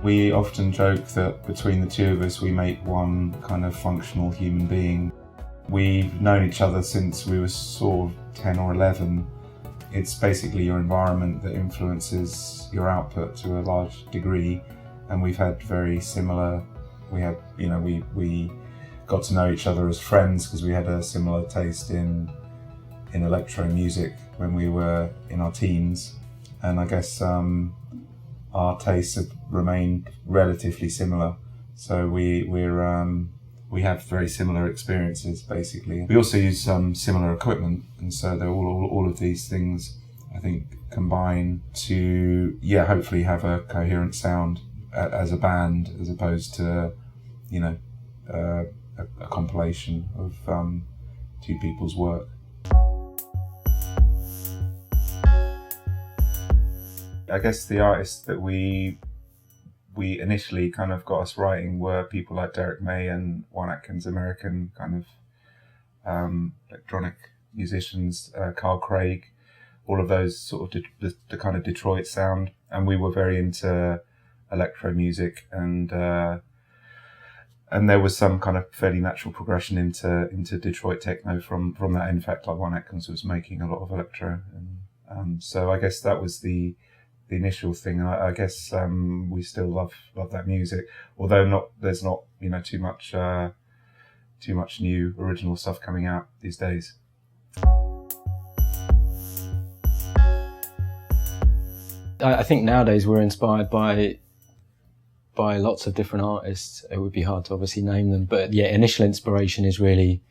We often joke that between the two of us we make one kind of functional human being. We've known each other since we were sort of 10 or 11. It's basically your environment that influences your output to a large degree, and we've had very similar, we got to know each other as friends because we had a similar taste in electro music when we were in our teens, and I guess our tastes have remained relatively similar. So we have very similar experiences basically. We also use similar equipment, and so they're all of these things I think combine to hopefully have a coherent sound as a band, as opposed to a compilation of two people's work. I guess the artists that we initially kind of got us writing were people like Derek May and Juan Atkins, American kind of electronic musicians, Carl Craig, all of those sort of the kind of Detroit sound, and we were very into electro music, and there was some kind of fairly natural progression into Detroit techno from that. In fact, like Juan Atkins was making a lot of electro, and so I guess that was the initial thing. I guess we still love that music, although there's not too much new original stuff coming out these days. I think nowadays we're inspired by lots of different artists. It would be hard to obviously name them, but initial inspiration is really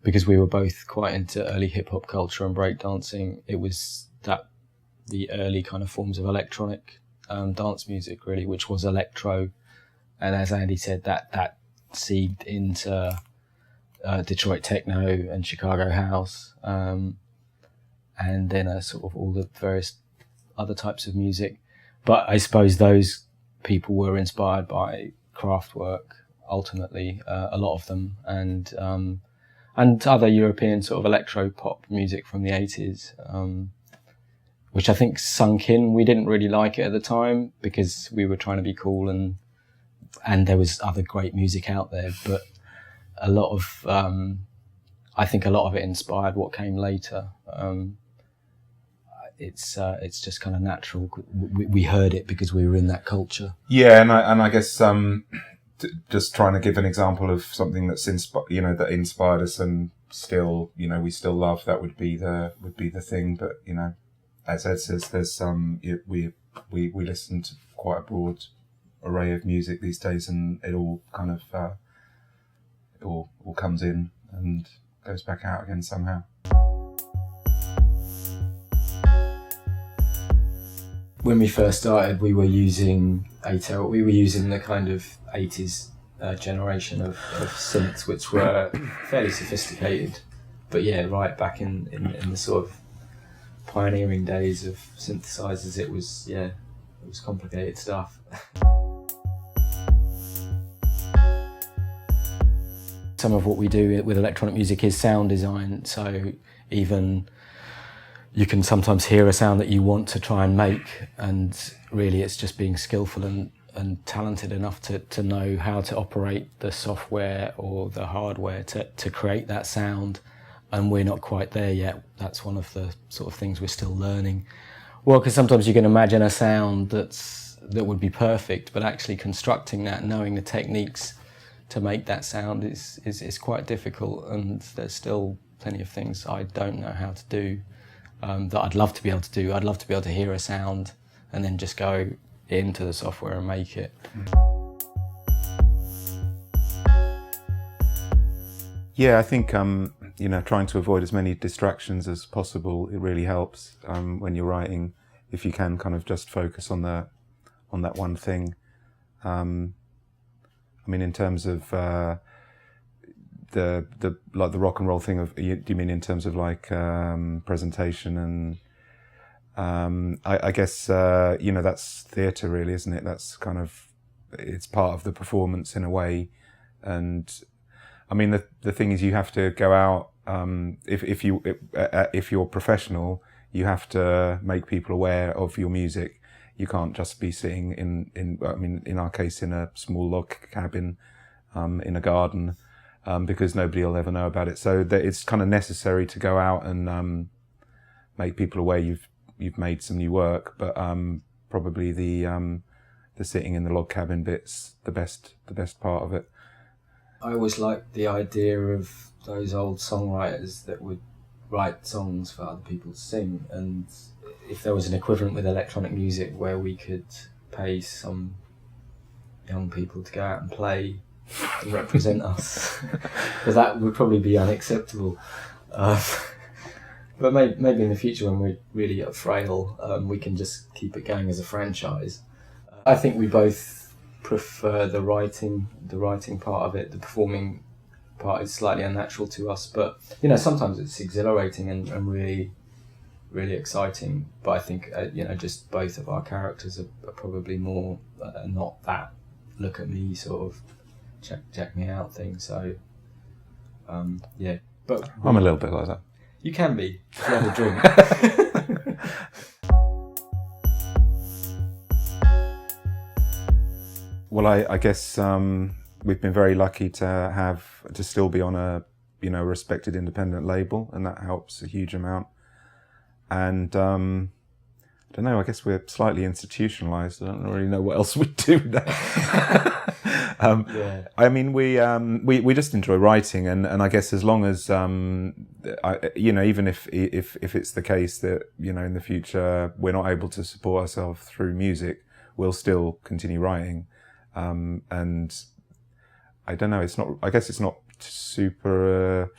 because we were both quite into early hip hop culture and breakdancing. It was the early kind of forms of electronic dance music, really, which was electro, and as Andy said, that seeped into Detroit techno and Chicago house, and then sort of all the various other types of music. But I suppose those people were inspired by Kraftwerk ultimately, a lot of them, and other European sort of electro pop music from the 80s. Which I think sunk in. We didn't really like it at the time because we were trying to be cool, and there was other great music out there, but a lot of, I think a lot of it inspired what came later. It's just kind of natural. We heard it because we were in that culture. Yeah, and I guess just trying to give an example of something that's that inspired us and still we still love. That would be the thing, but as Ed says, there's we listen to quite a broad array of music these days, and it all kind of it all comes in and goes back out again somehow. When we first started, we were using ATEL. We were using the kind of 80s generation of synths, which were fairly sophisticated, but right back in the sort of pioneering days of synthesizers, it was complicated stuff. Some of what we do with electronic music is sound design, so even you can sometimes hear a sound that you want to try and make, and really it's just being skillful and talented enough to know how to operate the software or the hardware to create that sound. And we're not quite there yet. That's one of the sort of things we're still learning. Well, because sometimes you can imagine a sound that would be perfect, but actually constructing that, knowing the techniques to make that sound is quite difficult, and there's still plenty of things I don't know how to do that I'd love to be able to do. I'd love to be able to hear a sound and then just go into the software and make it. Yeah, I think trying to avoid as many distractions as possible, it really helps when you're writing, if you can kind of just focus on that one thing. In terms of the rock and roll thing, do you mean in terms of presentation and I guess that's theatre really, isn't it? That's kind of, it's part of the performance in a way. And the thing is, you have to go out, if you're professional, you have to make people aware of your music you can't just be sitting in our case, in a small log cabin in a garden, because nobody will ever know about it. So that it's kind of necessary to go out and make people aware you've made some new work. But probably the sitting in the log cabin bit's the best part of it. I always liked the idea of those old songwriters that would write songs for other people to sing, and if there was an equivalent with electronic music where we could pay some young people to go out and play and represent us, because that would probably be unacceptable. But maybe in the future, when we're really frail, we can just keep it going as a franchise. I think we both prefer the writing part of it. The performing part is slightly unnatural to us, but sometimes it's exhilarating and really, really exciting. But I think just both of our characters are probably more not that look at me sort of check me out thing. So yeah, but I'm a little bit like that. You can be if you have a drink. Well, I guess we've been very lucky to still be on a respected independent label, and that helps a huge amount. And I don't know, I guess we're slightly institutionalized. I don't really know what else we do now. Yeah. I mean, we just enjoy writing, and I guess as long as even if it's the case that in the future we're not able to support ourselves through music, we'll still continue writing. And I don't know. I guess it's not super.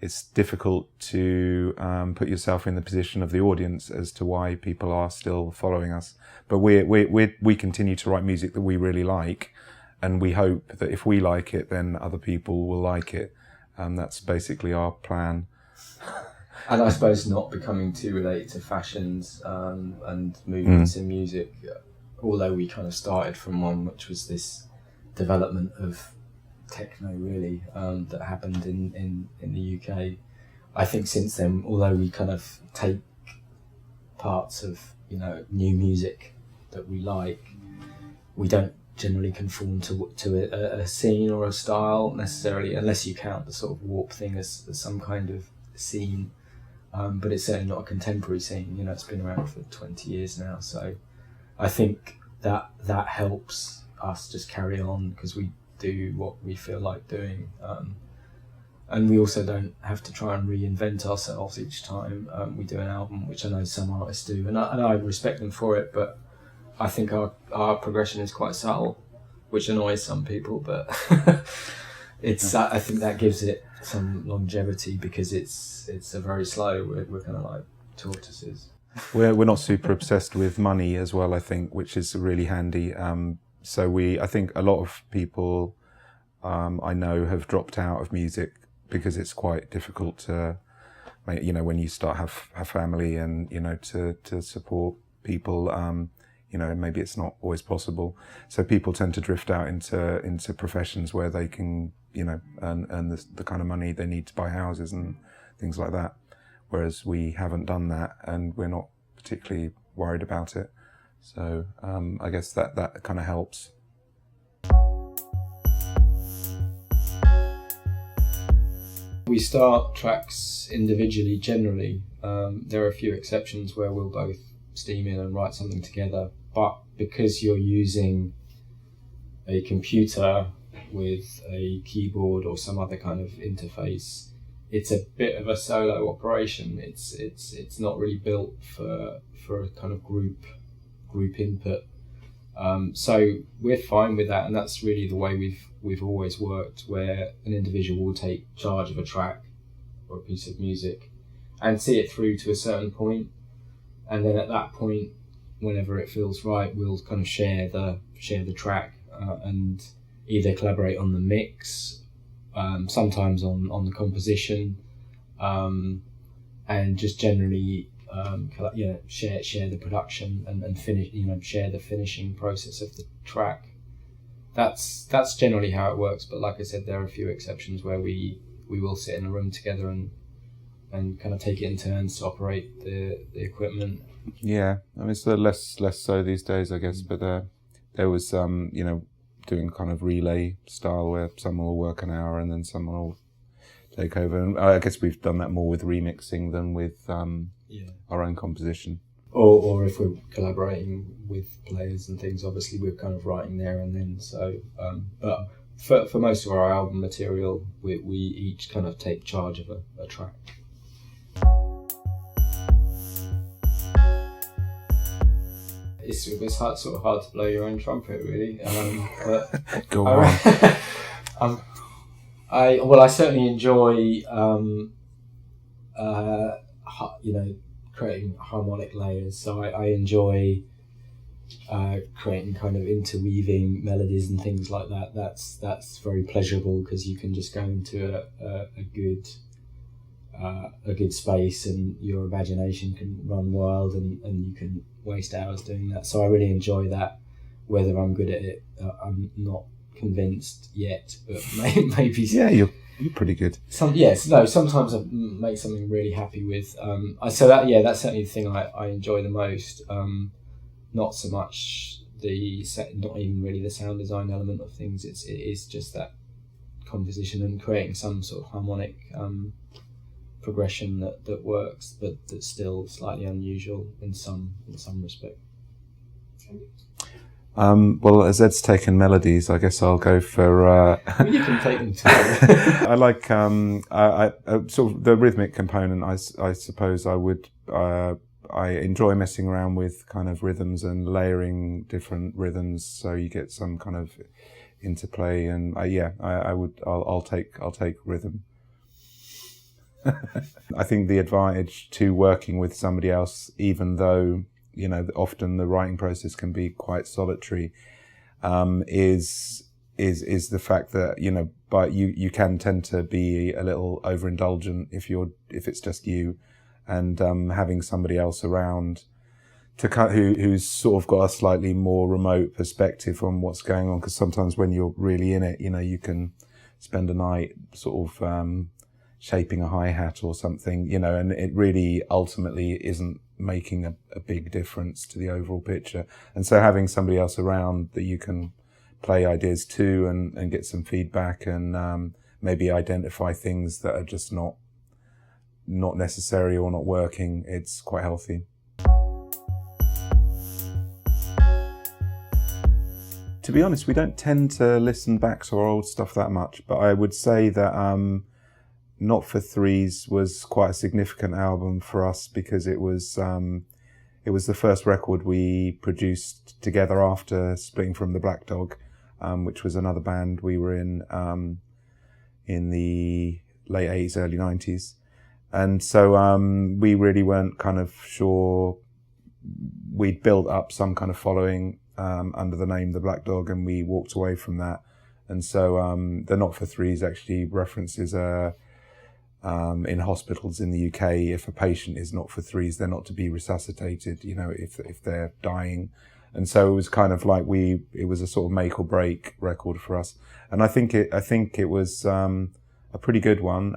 It's difficult to put yourself in the position of the audience as to why people are still following us. But we continue to write music that we really like, and we hope that if we like it, then other people will like it. That's basically our plan. And I suppose not becoming too related to fashions and movements in music. Although we kind of started from one which was this development of techno, really, that happened in the UK. I think since then, although we kind of take parts of new music that we like, we don't generally conform to a scene or a style necessarily, unless you count the sort of warp thing as some kind of scene. But it's certainly not a contemporary scene. It's been around for 20 years now, so I think that helps us just carry on because we do what we feel like doing, and we also don't have to try and reinvent ourselves each time we do an album, which I know some artists do, and I respect them for it. But I think our progression is quite subtle, which annoys some people, but I think that gives it some longevity because it's a very slow. We're kind of like tortoises. We're not super obsessed with money as well, I think, which is really handy. So I think a lot of people I know have dropped out of music because it's quite difficult to, when you start have family and to support people. Maybe it's not always possible. So people tend to drift out into professions where they can earn the kind of money they need to buy houses and things like that. Whereas we haven't done that, and we're not particularly worried about it. So I guess that kind of helps. We start tracks individually generally. There are a few exceptions where we'll both steam in and write something together, but because you're using a computer with a keyboard or some other kind of interface, it's a bit of a solo operation. It's not really built for a kind of group input. So we're fine with that, and that's really the way we've always worked, where an individual will take charge of a track or a piece of music and see it through to a certain point, and then at that point, whenever it feels right, we'll kind of share the track and either collaborate on the mix. Sometimes on the composition, and just generally share the production and finish, share the finishing process of the track. That's generally how it works, but like I said, there are a few exceptions where we will sit in a room together and and kind of take it in turns to operate the equipment. Yeah, I mean, it's less so these days, I guess. But there was doing kind of relay style where someone will work an hour and then someone will take over. And I guess we've done that more with remixing than with our own composition. Or if we're collaborating with players and things, obviously we're kind of writing there and then. So, but for most of our album material, we each kind of take charge of a track. It's hard, sort of hard to blow your own trumpet, really. But Go on. I certainly enjoy, creating harmonic layers. So I enjoy creating kind of interweaving melodies and things like that. That's very pleasurable because you can just go into a good space and your imagination can run wild and you can waste hours doing that. So I really enjoy that. Whether I'm good at it, I'm not convinced yet, but maybe. Yeah, you're pretty good. Sometimes I make something really happy with. That's certainly the thing I enjoy the most. Not so much not even really the sound design element of things. It is just that composition and creating some sort of harmonic progression that works, but that's still slightly unusual in some respect. Well, as Ed's taken melodies, I guess I'll go for. You can take them too. I like I sort of the rhythmic component. I suppose I would. I enjoy messing around with kind of rhythms and layering different rhythms, so you get some kind of interplay. And I'll take rhythm. I think the advantage to working with somebody else, even though often the writing process can be quite solitary, is the fact that but you can tend to be a little overindulgent if it's just you, and having somebody else around who's sort of got a slightly more remote perspective on what's going on, because sometimes when you're really in it, you can spend a night sort of shaping a hi-hat or something, and it really ultimately isn't making a big difference to the overall picture. And so having somebody else around that you can play ideas to and get some feedback and maybe identify things that are just not necessary or not working, it's quite healthy. To be honest, we don't tend to listen back to our old stuff that much, but I would say that Not for Threes was quite a significant album for us because it was the first record we produced together after splitting from the Black Dog, which was another band we were in the late 80s, early 90s. And so we really weren't kind of sure. We'd built up some kind of following under the name The Black Dog, and we walked away from that. And so the Not for Threes actually references in hospitals in the UK, if a patient is not for threes, they're not to be resuscitated, if they're dying. And so it was kind of like it was a sort of make or break record for us. And I think it was a pretty good one.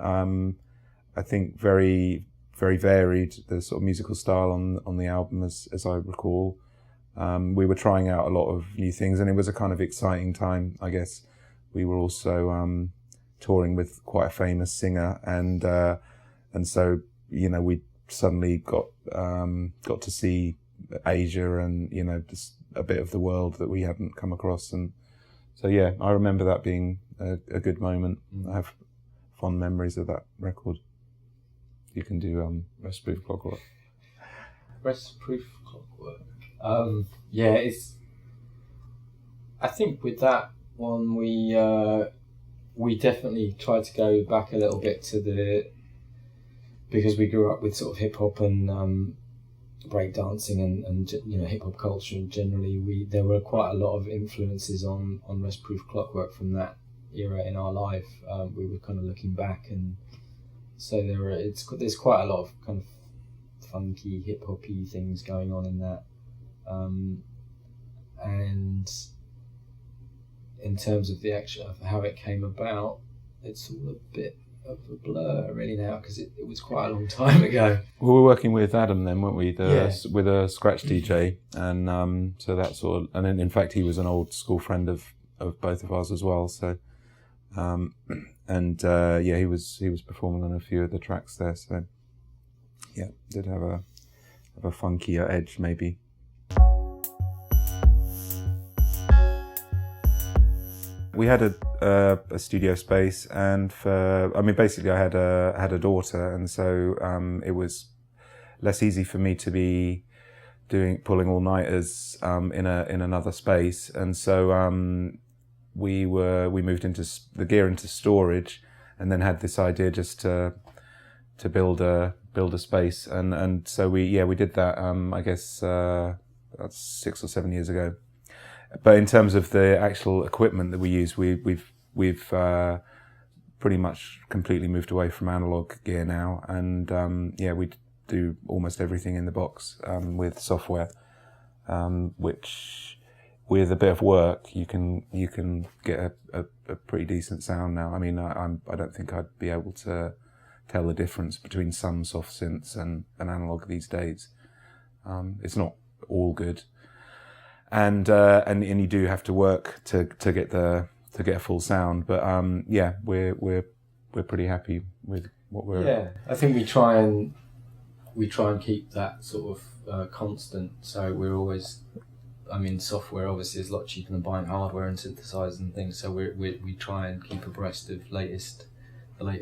I think very, very varied, the sort of musical style on the album, as I recall. We were trying out a lot of new things, and it was a kind of exciting time, I guess. We were also touring with quite a famous singer, and so we suddenly got to see Asia and just a bit of the world that we hadn't come across. And so I remember that being a good moment. I have fond memories of that record. You can do Rest Proof Clockwork. Rest Proof Clockwork. I think with that one we definitely tried to go back a little bit because we grew up with sort of hip hop and breakdancing and hip hop culture generally. There were quite a lot of influences on Rest Proof Clockwork from that era in our life. We were kind of looking back, and so there's quite a lot of kind of funky hip hoppy things going on in that. And in terms of the actual of how it came about, it's all a bit of a blur really now, because it was quite a long time ago. We were working with Adam then, weren't we? Yeah. With a scratch DJ, and so that sort of, and then in fact he was an old school friend of both of ours as well. So, yeah, he was performing on a few of the tracks there. So, yeah, did have a funkier edge maybe. We had a studio space, and basically I had a daughter, and so it was less easy for me to be pulling all-nighters in another space, and so we moved the gear into storage, and then had this idea just to build a space, and so we did that. I guess that's 6 or 7 years ago. But in terms of the actual equipment that we use, we've pretty much completely moved away from analog gear now, and we do almost everything in the box with software, which with a bit of work you can get a pretty decent sound now. I mean, I don't think I'd be able to tell the difference between some soft synths and an analog these days. It's not all good. And you do have to work to get a full sound, but we're pretty happy with what we're. Yeah, I think we try and keep that sort of constant. So we're always, I mean, software obviously is a lot cheaper than buying hardware and synthesizers and things. So we try and keep abreast of the latest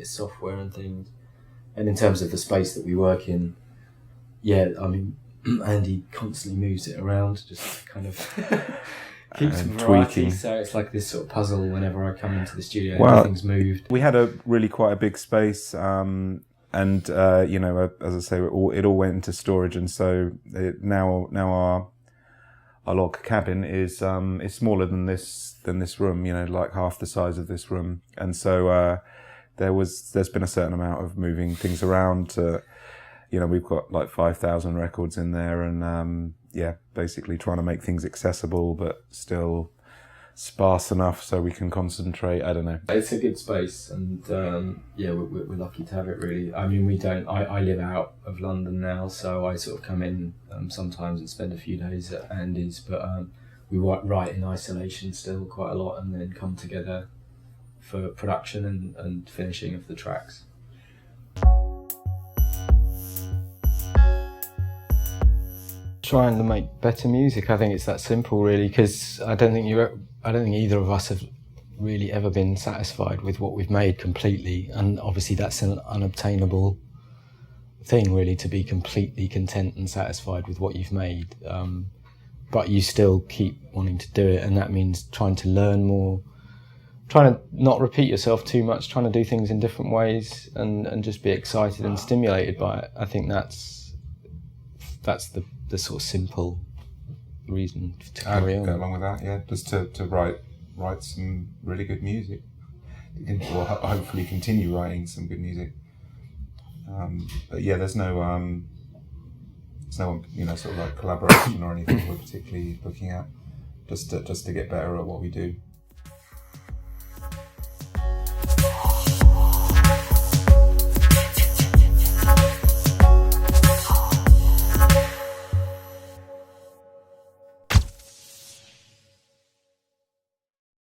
software and things. And in terms of the space that we work in, yeah, I mean, Andy constantly moves it around, just kind of keeps variety. Tweaking. So it's like this sort of puzzle whenever I come into the studio. Well, everything's moved. We had quite a big space, and as I say, it all went into storage, and so now our log cabin is smaller than this room. You know, like half the size of this room, and so there's been a certain amount of moving things around to. We've got like 5,000 records in there, and basically trying to make things accessible but still sparse enough so we can concentrate. I don't know. It's a good space, and we're lucky to have it. Really, I mean, we don't. I live out of London now, so I sort of come in sometimes and spend a few days at Andy's, but we write in isolation still quite a lot, and then come together for production and finishing of the tracks. Trying to make better music. I think it's that simple, really, because I don't think either of us have really ever been satisfied with what we've made completely, and obviously that's an unobtainable thing, really, to be completely content and satisfied with what you've made. But you still keep wanting to do it, and that means trying to learn more, trying to not repeat yourself too much, trying to do things in different ways, and just be excited and stimulated by it. I think that's the sort of simple reason to carry on. Go along with that, yeah. Just to write some really good music. Or hopefully continue writing some good music. But yeah, there's no sort of like collaboration or anything we're particularly looking at. Just to get better at what we do.